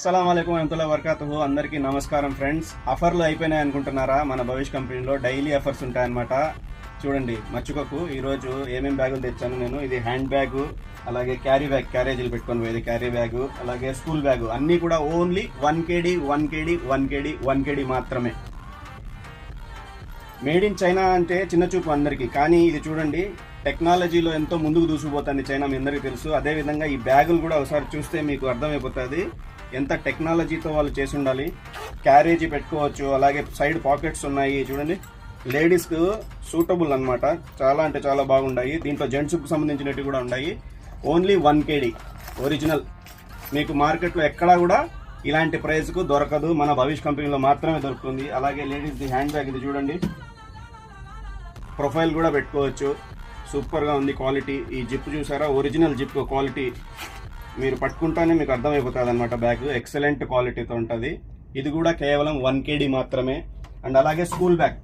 అస్సలాము అలైకుం వరహమతుల్లాహి వబరకాతుహు. అందరికీ నమస్కారం ఫ్రెండ్స్. ఆఫర్లు అయిపోయినాయి అనుకుంటున్నారా? మన భవిష్ కంపెనీలో డైలీ ఆఫర్స్ ఉంటాయన్నమాట. చూడండి, మర్చిపోకు. ఈరోజు ఏమేమి బ్యాగులు తెచ్చాను నేను. ఇది హ్యాండ్ బ్యాగు, అలాగే క్యారీ బ్యాగ్, క్యారేజీలు పెట్టుకొని పోయేది క్యారీ బ్యాగు, అలాగే స్కూల్ బ్యాగు, అన్నీ కూడా ఓన్లీ 1 kg మాత్రమే. మేడ్ ఇన్ చైనా అంటే చిన్న చూపు అందరికీ, కానీ ఇది చూడండి, టెక్నాలజీలో ఎంతో ముందుకు దూసుకుపోతుంది చైనా, మీ అందరికీ తెలుసు. అదేవిధంగా ఈ బ్యాగులు కూడా ఒకసారి చూస్తే మీకు అర్థమైపోతుంది ఎంత టెక్నాలజీతో వాళ్ళు చేసి ఉండాలి. క్యారేజీ పెట్టుకోవచ్చు, అలాగే సైడ్ పాకెట్స్ ఉన్నాయి చూడండి. లేడీస్కు సూటబుల్ అన్నమాట, చాలా అంటే చాలా బాగున్నాయి. దీంట్లో జెంట్స్కు సంబంధించినవి కూడా ఉన్నాయి. Only 1 kg original. మీకు మార్కెట్లో ఎక్కడా కూడా ఇలాంటి ప్రైస్కు దొరకదు, మన భవిష్ కంపెనీలో మాత్రమే దొరుకుతుంది. అలాగే లేడీస్ది హ్యాండ్ బ్యాగ్ ఇది చూడండి, ప్రొఫైల్ కూడా పెట్టుకోవచ్చు, సూపర్గా ఉంది క్వాలిటీ. ఈ జిప్ చూసారా, ఒరిజినల్ జిప్ క్వాలిటీ, మీరు పట్టుకుంటానే మీకు అర్థమైపోతుంది అనమాట. బ్యాగ్ ఎక్సలెంట్ క్వాలిటీతో ఉంటుంది. ఇది కూడా కేవలం 1 kg మాత్రమే. అండ్ అలాగే స్కూల్ బ్యాగ్,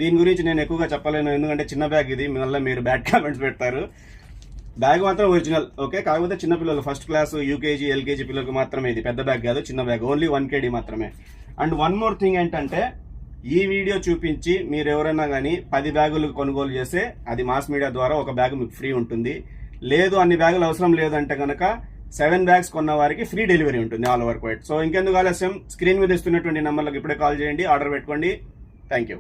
దీని గురించి నేను ఎక్కువగా చెప్పలేను, ఎందుకంటే చిన్న బ్యాగ్ ఇది, మళ్ళీ మీరు బ్యాడ్ కామెంట్స్ పెడతారు. బ్యాగ్ మాత్రం ఒరిజినల్, ఓకే. కాకపోతే చిన్న పిల్లలు, ఫస్ట్ క్లాస్, యూకేజీ, ఎల్కేజీ పిల్లలకు మాత్రమే ఇది, పెద్ద బ్యాగ్ కాదు, చిన్న బ్యాగ్, ఓన్లీ 1 kg మాత్రమే. అండ్ వన్ మోర్ థింగ్ ఏంటంటే, ఈ వీడియో చూపించి మీరు ఎవరైనా కానీ 10 బ్యాగులు కొనుగోలు చేస్తే అది మాస్ మీడియా ద్వారా ఒక బ్యాగ్ మీకు ఫ్రీ ఉంటుంది. లేదు అన్ని బ్యాగులు అవసరం లేదంటే కనుక 7 బ్యాగ్స్ కొన్న వారికి ఫ్రీ డెలివరీ ఉంటుంది ఆల్ ఓవర్ క్వైట్. సో ఇంకెందుకు ఆలస్యం, స్క్రీన్ మీద ఇస్తున్నటువంటి నెంబర్లకు ఇప్పుడే కాల్ చేయండి, ఆర్డర్ పెట్టుకోండి. Thank you.